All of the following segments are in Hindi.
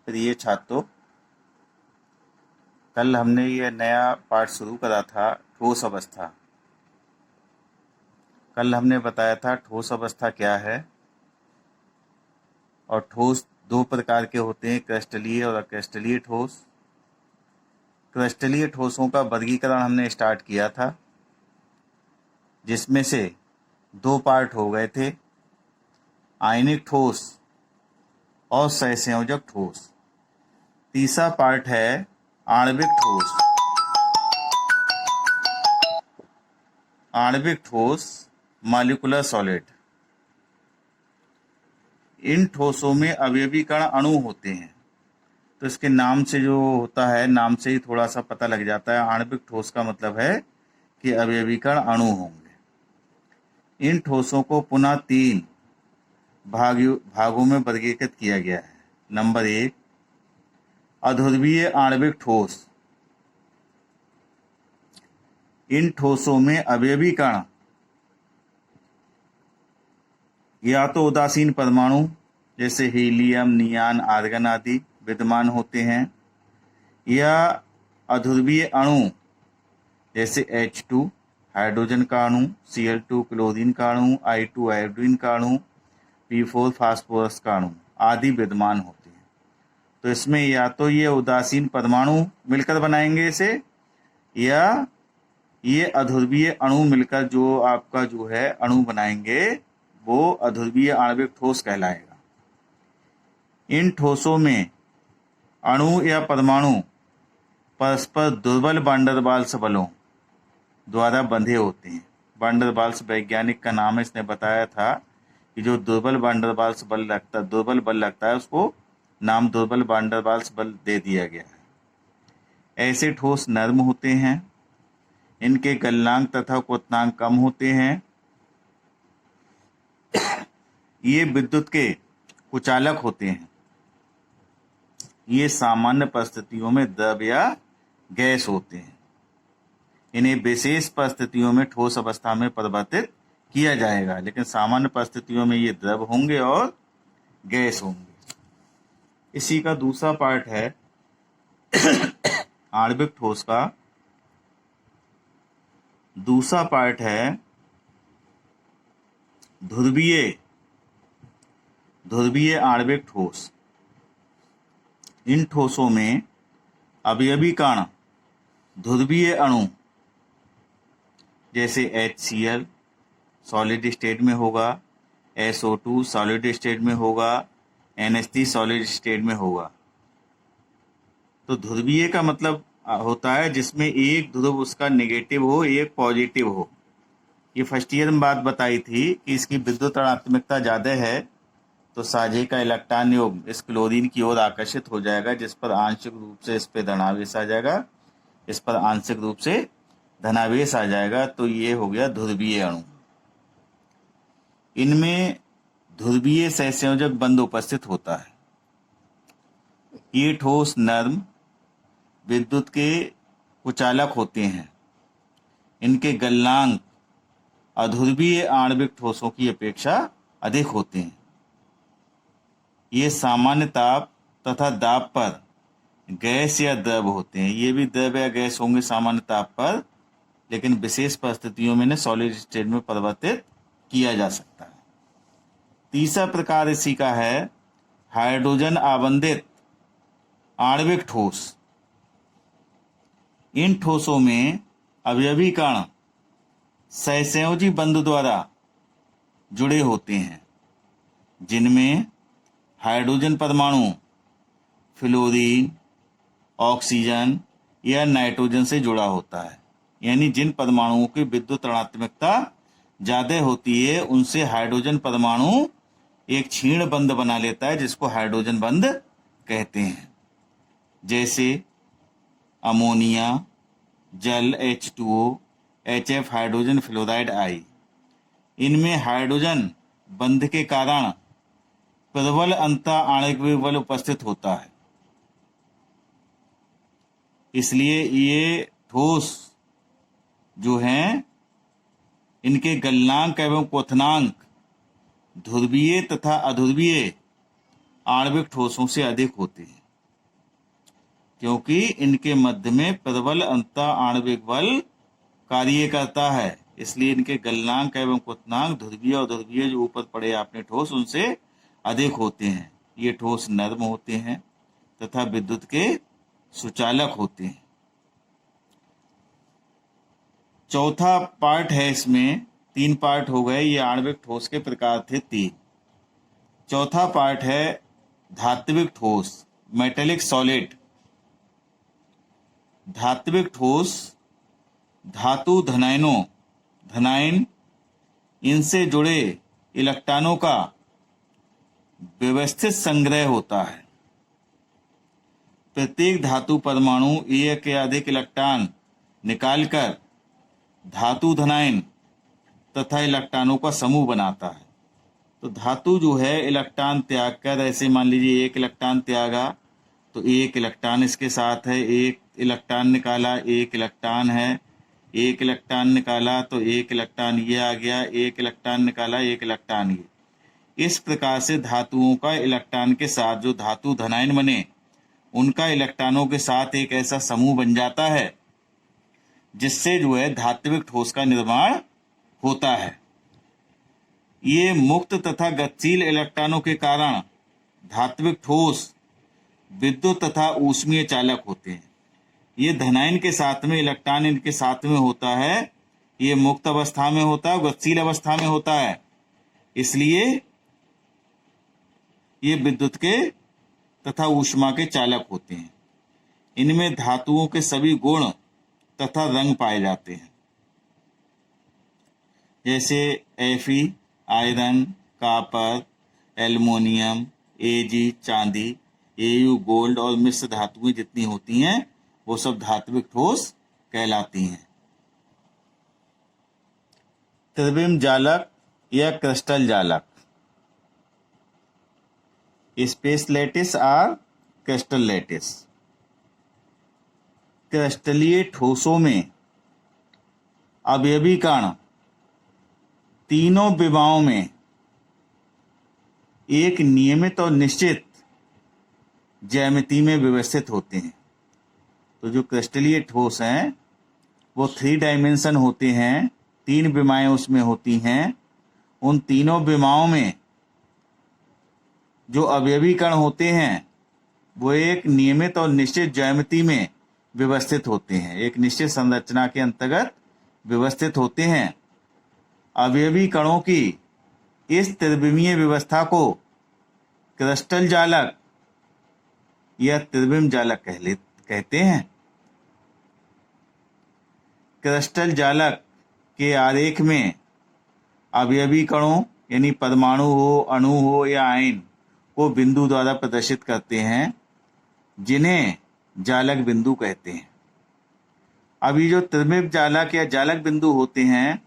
प्रिय छात्रों, कल हमने यह नया पाठ शुरू करा था ठोस अवस्था। कल हमने बताया था ठोस अवस्था क्या है और ठोस दो प्रकार के होते हैं, क्रिस्टलीय और अक्रिस्टलीय ठोस। क्रिस्टलीय ठोसों का वर्गीकरण हमने स्टार्ट किया था, जिसमें से दो पार्ट हो गए थे, आयनिक ठोस और सहसंयोजक ठोस। तीसरा पार्ट है आणविक ठोस। आणविक ठोस मॉलिक्यूलर सॉलिड। इन ठोसों में अवयवी कण अणु होते हैं, तो इसके नाम से जो होता है, नाम से ही थोड़ा सा पता लग जाता है। आणविक ठोस का मतलब है कि अवयवी कण अणु होंगे। इन ठोसों को पुनः तीन भागों में वर्गीकृत किया गया है। नंबर 1, अध्रुवीय आणविक ठोस। इन ठोसों में अवयवी कण या तो उदासीन परमाणु जैसे हीलियम, नियान, आर्गन आदि विद्यमान होते हैं, या अध्रुवीय अणु जैसे H2 हाइड्रोजन का अणु, Cl2 क्लोरीन का अणु, I2 आयोडीन का अणु, P4 फास्फोरस का अणु आदि विद्यमान होते हैं। तो इसमें या तो ये उदासीन परमाणु मिलकर बनाएंगे इसे, या ये अध्रुवीय अणु मिलकर जो आपका जो है अणु बनाएंगे, वो अध्रुवीय आणविक ठोस कहलाएगा। इन ठोसों में अणु या परमाणु परस्पर दुर्बल वांडरवाल्स बलों द्वारा बंधे होते हैं। वांडरवाल्स वैज्ञानिक का नाम है, इसने बताया था कि जो दुर्बल वांडरवाल्स बल लगता है उसको नाम दुर्बल वांडरवाल्स बल दे दिया गया है। ऐसे ठोस नर्म होते हैं, इनके गलनांक तथा क्वथनांक कम होते हैं। ये विद्युत के कुचालक होते हैं। ये सामान्य परिस्थितियों में द्रव या गैस होते हैं। इन्हें विशेष परिस्थितियों में ठोस अवस्था में परिवर्तित किया जाएगा, लेकिन सामान्य परिस्थितियों में ये द्रव होंगे और गैस होंगे। इसी का दूसरा पार्ट है आणविक ठोस का दूसरा पार्ट है ध्रुवीय आणविक ठोस। इन ठोसों में अवयवी कण ध्रुवीय अणु जैसे HCl सॉलिड स्टेट में होगा, SO2 सॉलिड स्टेट में होगा, NH3 सॉलिड स्टेट में होगा। तो ध्रुवीय का मतलब होता है जिसमें एक ध्रुव उसका नेगेटिव हो, एक पॉजिटिव हो। ये फर्स्ट ईयर में बात बताई थी कि इसकी विद्युत ऋणात्मकता ज़्यादा है तो साझे का इलेक्ट्रॉन योग इस क्लोरीन की ओर आकर्षित हो जाएगा, जिस पर आंशिक रूप से इस पर धनावेश आ जाएगा, इस पर आंशिक रूप से धनावेश आ जाएगा। तो ये हो गया ध्रुवीय अणु। इनमें ध्रुवीय सहसंयोजक बंध उपस्थित होता है। ये ठोस नर्म विद्युत के कुचालक होते हैं। इनके गलनांक अध्रुवीय आणविक ठोसों की अपेक्षा अधिक होते हैं। ये सामान्य ताप तथा दाब पर गैस या द्रव होते हैं। ये भी द्रव या गैस होंगे सामान्य ताप पर, लेकिन विशेष परिस्थितियों में इन्हें सॉलिड स्टेट में परिवर्तित किया जा सकता है। तीसरा प्रकार इसी का है हाइड्रोजन आबंधित आणविक ठोस। इन ठोसों में अवयवी कण सहसंयोजी बंध द्वारा जुड़े होते हैं, जिनमें हाइड्रोजन परमाणु फ्लोरीन, ऑक्सीजन या नाइट्रोजन से जुड़ा होता है। यानी जिन परमाणुओं की विद्युत ऋणात्मकता ज़्यादा होती है, उनसे हाइड्रोजन परमाणु एक क्षीण बंध बना लेता है, जिसको हाइड्रोजन बंध कहते हैं। जैसे अमोनिया, जल H2O, HF हाइड्रोजन फ्लोराइड आई। इनमें हाइड्रोजन बंध के कारण प्रबल अंतर आणविक बल उपस्थित होता है। इसलिए ये ठोस जो हैं, इनके गलनांक एवं क्वथनांक ध्रुवीय तथा अध्रुवीय आणविक ठोसों से अधिक होते हैं। क्योंकि इनके मध्य में प्रबल अंतः आणविक बल कार्य करता है, इसलिए इनके गलनांक एवं क्वथनांक ध्रुवीय और ध्रुवीय जो ऊपर पड़े आपने ठोस उनसे अधिक होते हैं। ये ठोस नर्म होते हैं तथा विद्युत के सुचालक होते हैं। चौथा पार्ट है, इसमें 3 पार्ट हो गए, ये आणविक ठोस के प्रकार थे 3। चौथा पार्ट है धात्विक ठोस, मेटेलिक सॉलिड। धात्विक ठोस धातु धनायन इनसे जुड़े इलेक्ट्रॉनों का व्यवस्थित संग्रह होता है। प्रत्येक धातु परमाणु एक या अधिक इलेक्ट्रॉन निकालकर धातु धनायन तथा इलेक्ट्रॉनों का समूह बनाता है। तो धातु जो है इलेक्ट्रॉन त्याग कर, ऐसे मान लीजिए एक इलेक्ट्रॉन त्यागा तो एक इलेक्ट्रॉन इसके साथ है, एक इलेक्ट्रॉन निकाला एक इलेक्ट्रॉन है, एक इलेक्ट्रॉन निकाला तो एक इलेक्ट्रॉन ये आ गया, एक इलेक्ट्रॉन निकाला एक इलेक्ट्रॉन ये। इस प्रकार से धातुओं का इलेक्ट्रॉन के साथ जो धातु धनायन बने उनका इलेक्ट्रॉनों के साथ एक ऐसा समूह बन जाता है जिससे जो है धात्विक ठोस का निर्माण होता है। ये मुक्त तथा गतिशील इलेक्ट्रॉनों के कारण धात्विक ठोस विद्युत तथा ऊष्मीय चालक होते हैं। ये धनायन के साथ में इलेक्ट्रॉन इनके साथ में होता है, ये मुक्त अवस्था में होता है, गतिशील अवस्था में होता है, इसलिए ये विद्युत के तथा ऊष्मा के चालक होते हैं। इनमें धातुओं के सभी गुण तथा रंग पाए जाते हैं, जैसे Fe iron, copper, aluminium, Ag चांदी, Au गोल्ड और मिश्र धातुएं जितनी होती हैं वो सब धात्विक ठोस कहलाती हैं। त्रिविम जालक या क्रिस्टल जालक, स्पेस लैटिस और क्रिस्टल लैटिस। क्रिस्टलीय ठोसों में अवयवी कण तीनों विमाओं में एक नियमित और निश्चित ज्यामिति में व्यवस्थित होते हैं। तो जो क्रिस्टलीय ठोस हैं वो 3 डायमेंशन होते हैं, 3 विमाएं उसमें होती हैं। उन तीनों विमाओं में जो अवयवी कण होते हैं वो एक नियमित और निश्चित ज्यामिति में व्यवस्थित होते हैं, एक निश्चित संरचना के अंतर्गत व्यवस्थित होते हैं। अवयवी कणों की इस त्रिविमीय व्यवस्था को क्रिस्टल जालक या त्रिविम जालक कहते हैं। क्रिस्टल जालक के आरेख में अवयवी कणों यानी परमाणु हो, अणु हो या आयन को बिंदु द्वारा प्रदर्शित करते हैं, जिन्हें जालक बिंदु कहते हैं। अभी जो त्रिविम जालक या जालक बिंदु होते हैं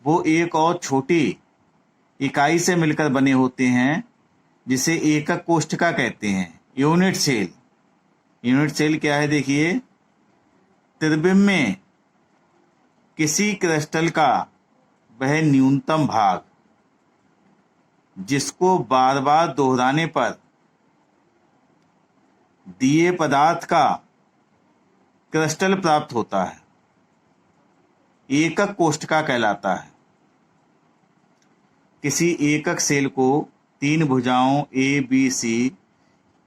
वो एक और छोटी इकाई से मिलकर बने होते हैं, जिसे एकक कोष्ठका कहते हैं, यूनिट सेल। यूनिट सेल क्या है देखिए, त्रिविम में किसी क्रिस्टल का वह न्यूनतम भाग जिसको बार बार दोहराने पर दिए पदार्थ का क्रिस्टल प्राप्त होता है, एकक कोष्ठका कहलाता है। किसी एकक सेल को 3 भुजाओं A, B, C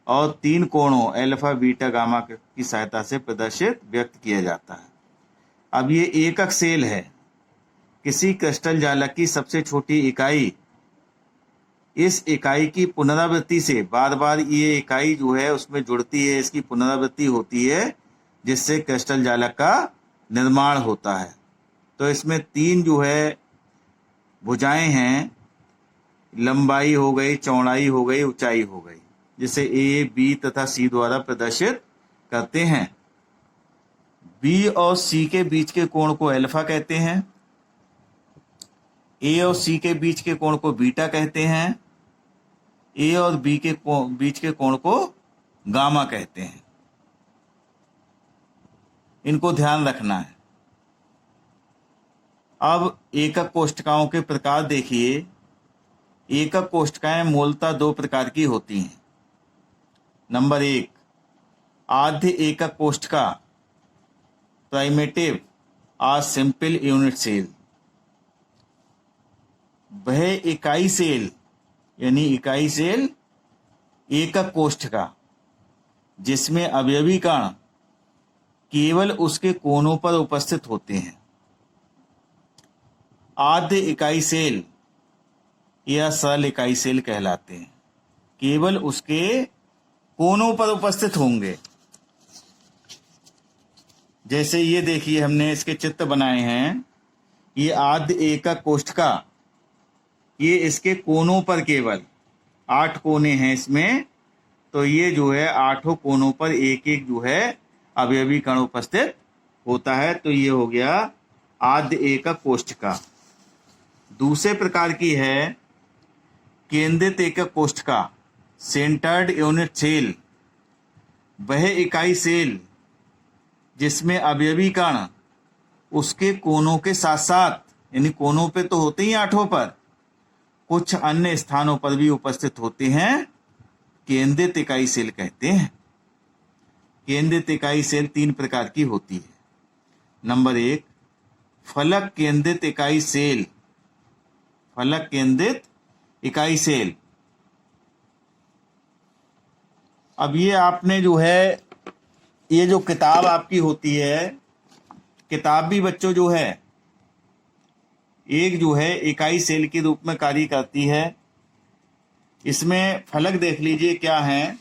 और 3 कोणों अल्फा, बीटा, गामा की सहायता से प्रदर्शित व्यक्त किया जाता है। अब ये एकक सेल है। किसी क्रिस्टल जालक की सबसे छोटी इकाई, इस इकाई की पुनरावृत्ति से बार बार ये इकाई जो है उसमें जुड़ती है, इसकी पुनरावृत्ति होती है, जिससे क्रिस्टल जालक का निर्माण होता है। तो इसमें 3 जो है भुजाएं हैं, लंबाई हो गई, चौड़ाई हो गई, ऊंचाई हो गई, जिसे A, B तथा C द्वारा प्रदर्शित करते हैं। B और C के बीच के कोण को अल्फा कहते हैं, A और C के बीच के कोण को बीटा कहते हैं, A और B के बीच के कोण को गामा कहते हैं। इनको ध्यान रखना है। अब एकक कोष्ठकाओं के प्रकार देखिए। एकक कोष्ठकाएं मूलतः 2 प्रकार की होती हैं। नंबर 1, आद्य एकक कोष्ठका primitive or simple unit cell. वह इकाई सेल यानी इकाई सेल एकक कोष्ठका जिसमें अवयवी कण केवल उसके कोनों पर उपस्थित होते हैं, आद्य इकाई सेल या सरल इकाई सेल कहलाते हैं। केवल उसके कोनों पर उपस्थित होंगे। जैसे ये देखिए, हमने इसके चित्र बनाए हैं। ये आद्य एकक कोष्ठका, ये इसके कोनों पर केवल 8 कोने हैं इसमें, तो ये जो है 8 कोनों पर एक एक जो है अवयवी कण उपस्थित होता है। तो ये हो गया आद्य एकक कोष्ठका। दूसरे प्रकार की है केंद्रित एकक कोष्ठका सेंटर्ड यूनिट सेल। वह इकाई सेल जिसमें अवयवी कण उसके कोनों के साथ साथ, यानी कोनों पे तो होते ही 8 पर, कुछ अन्य स्थानों पर भी उपस्थित होते हैं, केंद्रित इकाई सेल कहते हैं। केंद्रित इकाई सेल 3 प्रकार की होती है। नंबर 1, फलक केंद्रित इकाई सेल। फलक केंद्रित इकाई सेल। अब ये आपने जो है, ये जो किताब आपकी होती है, किताब भी बच्चों जो है एक जो है इकाई सेल के रूप में कार्य करती है। इसमें फलक देख लीजिए क्या हैं।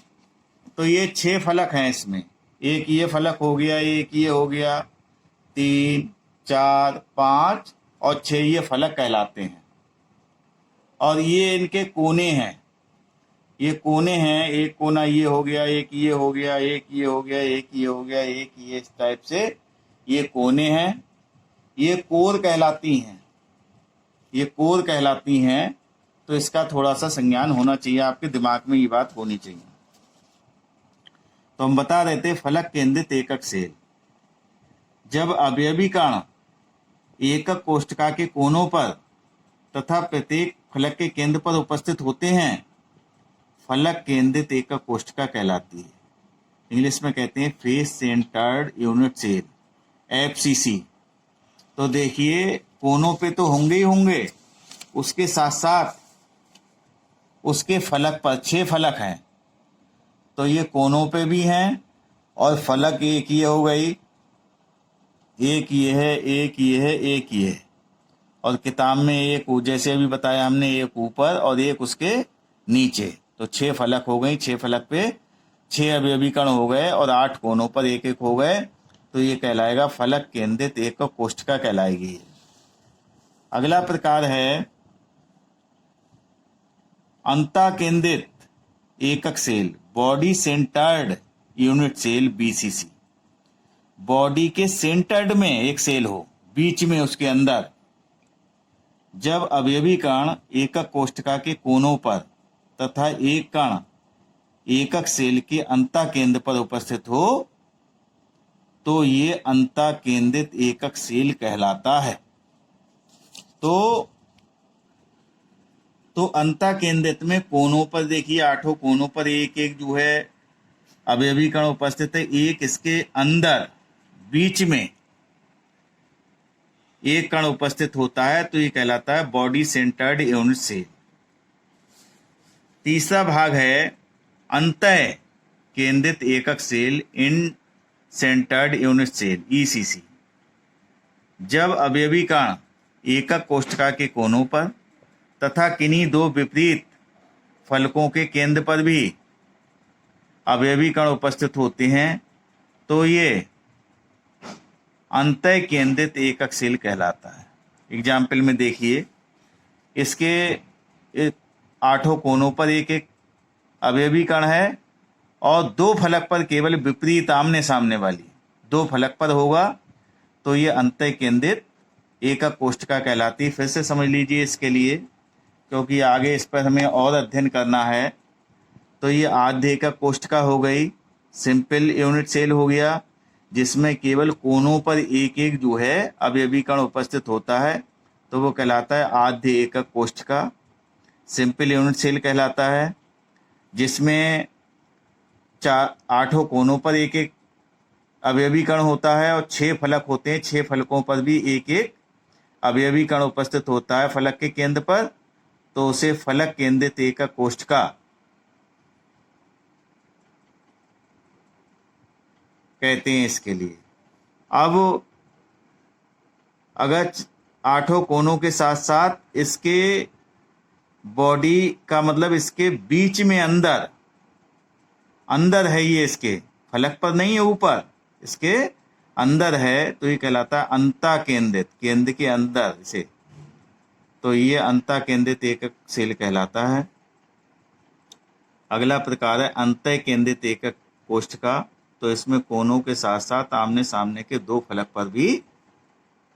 तो ये 6 फलक हैं इसमें। एक ये फलक हो गया, एक ये हो गया, 3, 4, 5 और 6 ये फलक कहलाते हैं। और ये इनके कोने हैं। ये कोने हैं, एक कोना ये हो गया, एक ये हो गया, एक ये हो गया, एक ये हो गया, एक ये, इस टाइप से ये कोने हैं। ये कोर कहलाती हैं। ये कोर कहलाती हैं। तो इसका थोड़ा सा संज्ञान होना चाहिए, आपके दिमाग में ये बात होनी चाहिए। तो हम बता रहे थे फलक केंद्रित एकक सेल। जब अवयवी कण एकक कोष्ठका के कोनों पर तथा प्रत्येक फलक के केंद्र पर उपस्थित होते हैं, फलक केंद्रित एकक कोष्ठका कहलाती है। इंग्लिश में कहते हैं face centred unit cell, FCC। तो देखिए, कोनों पे तो होंगे ही होंगे, उसके साथ साथ उसके फलक पर 6 फलक हैं, तो ये कोनों पे भी हैं। और फलक एक ये हो गई, एक ये है, एक ये है, एक ये है। और किताब में एक, जैसे अभी बताया हमने, एक ऊपर और एक उसके नीचे। तो 6 फलक हो गई। 6 फलक पे 6 अवयवी कण हो गए और 8 कोनों पर एक एक हो गए। तो ये कहलाएगा फलक केंद्रित एकक कोष्ठका कहलाएगी। अगला प्रकार है अंतः केंद्रित एकक cell, body centred unit cell, BCC। Body के सेंटर्ड में एक सेल हो, बीच में उसके अंदर। जब अवयवी कण एकक कोष्ठका के कोनों पर तथा एक कण एकक सेल के अंतः केंद्र पर उपस्थित हो, तो ये अंतः केंद्रित एकक सेल कहलाता है। तो अंतः केंद्रित में कोनों पर देखिए, 8 कोनों पर एक एक जो है अवयवी कण उपस्थित है। एक इसके अंदर बीच में एक कण उपस्थित होता है, तो ये कहलाता है बॉडी सेंटर्ड यूनिट सेल। तीसरा भाग है अंतः केंद्रित एकक सेल, इन सेंटर्ड यूनिट सेल, ECC। जब अवयवी कण एकक कोष्ठका के कोनों पर तथा किन्हीं 2 विपरीत फलकों के केंद्र पर भी अवयवी कण उपस्थित होते हैं, तो ये अंतः केंद्रित एकक सेल कहलाता है। एग्जाम्पल में देखिए, इसके 8 कोनों पर एक एक अवयवी कण है और 2 फलक पर केवल विपरीत आमने सामने वाली 2 फलक पर होगा, तो ये अंतः केंद्रित एकक कोष्ठका कहलाती है। फिर से समझ लीजिए इसके लिए, क्योंकि आगे इस पर हमें और अध्ययन करना है। तो ये आद्य एकक कोष्ठका हो गई, सिंपल यूनिट सेल हो गया, जिसमें केवल कोनों पर एक एक जो है अवयवी कण उपस्थित होता है, तो वो कहलाता है आद्य एकक कोष्ठका, सिंपल यूनिट सेल कहलाता है। जिसमें आठों कोनों पर एक एक अवयवी कण होता है और 6 फलक होते हैं। 6 फलकों पर भी एक एक अवयवी कण उपस्थित होता है फलक के केंद्र पर, तो उसे फलक केंद्रित एकक कोष्ठका कहते हैं इसके लिए। अब अगर आठों कोनों के साथ साथ इसके बॉडी का मतलब इसके बीच में अंदर है, ये इसके फलक पर नहीं है, ऊपर इसके अंदर है, तो ये कहलाता है अंता केंद्रित, केंद्र के अंदर इसे, तो ये अंता केंद्रित एकक सेल कहलाता है। अगला प्रकार है अंतः केंद्रित एकक कोष्ठका। तो इसमें कोनों के साथ साथ आमने सामने के 2 फलक पर भी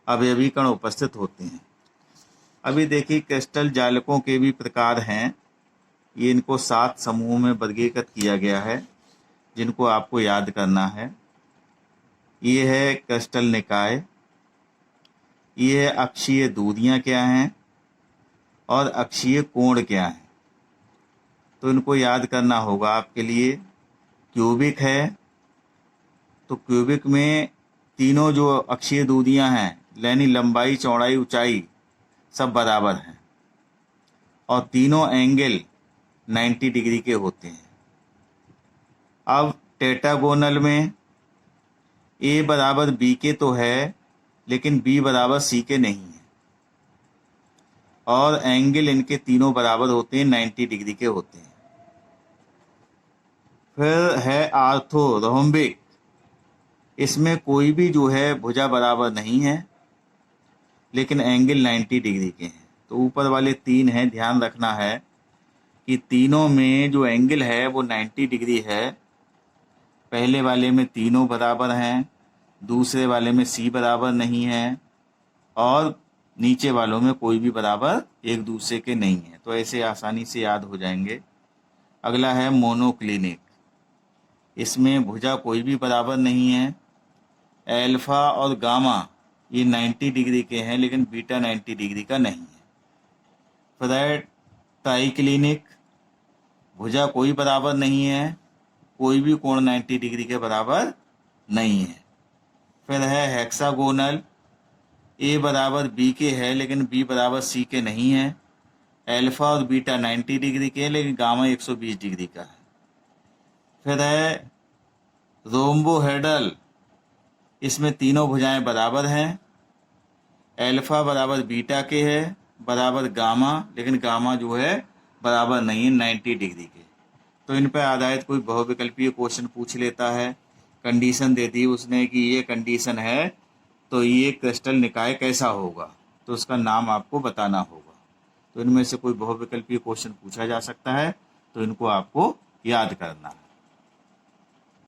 अवयवी कण उपस्थित होते हैं। अभी देखिए क्रिस्टल जालकों के भी प्रकार हैं। ये इनको 7 समूहों में वर्गीकृत किया गया है, जिनको आपको याद करना है। ये है क्रिस्टल निकाय, ये है अक्षीय दूरियां क्या हैं और अक्षीय कोण क्या हैं, तो इनको याद करना होगा आपके लिए। क्यूबिक है, तो क्यूबिक में तीनों जो अक्षीय दूरियां हैं, यानी लंबाई चौड़ाई ऊंचाई सब बराबर हैं और तीनों एंगल 90 डिग्री के होते हैं। अब टेट्रागोनल में ए बराबर बी के तो है, लेकिन बी बराबर सी के नहीं है और एंगल इनके तीनों बराबर होते हैं, 90 डिग्री के होते हैं। फिर है आर्थोरोम्बिक, इसमें कोई भी जो है भुजा बराबर नहीं है, लेकिन एंगल 90 डिग्री के हैं। तो ऊपर वाले 3 हैं, ध्यान रखना है कि तीनों में जो एंगल है वो 90 डिग्री है। पहले वाले में तीनों बराबर हैं, दूसरे वाले में सी बराबर नहीं है और नीचे वालों में कोई भी बराबर एक दूसरे के नहीं है। तो ऐसे आसानी से याद हो जाएंगे। अगला है मोनोक्लिनिक, इसमें भुजा कोई भी बराबर नहीं है। एल्फा और गामा ये 90 डिग्री के हैं, लेकिन बीटा 90 डिग्री का नहीं है। फिर ट्राइक्लिनिक, भुजा कोई बराबर नहीं है, कोई भी कोण 90 डिग्री के बराबर नहीं है। फिर है हेक्सागोनल, ए बराबर बी के है, लेकिन बी बराबर सी के नहीं है। एल्फा और बीटा 90 डिग्री के, लेकिन गामा 120 डिग्री का है। फिर है रोम्बोहेड्रल, इसमें तीनों भुजाएं बराबर हैं। एल्फा बराबर बीटा के है, बराबर गामा, लेकिन गामा जो है बराबर नहीं है 90 डिग्री के। तो इन पर आधारित कोई बहुविकल्पीय क्वेश्चन पूछ लेता है, कंडीशन दे दी उसने कि ये कंडीशन है तो ये क्रिस्टल निकाय कैसा होगा, तो उसका नाम आपको बताना होगा। तो इनमें से कोई बहुविकल्पीय क्वेश्चन पूछा जा सकता है, तो इनको आपको याद करना है।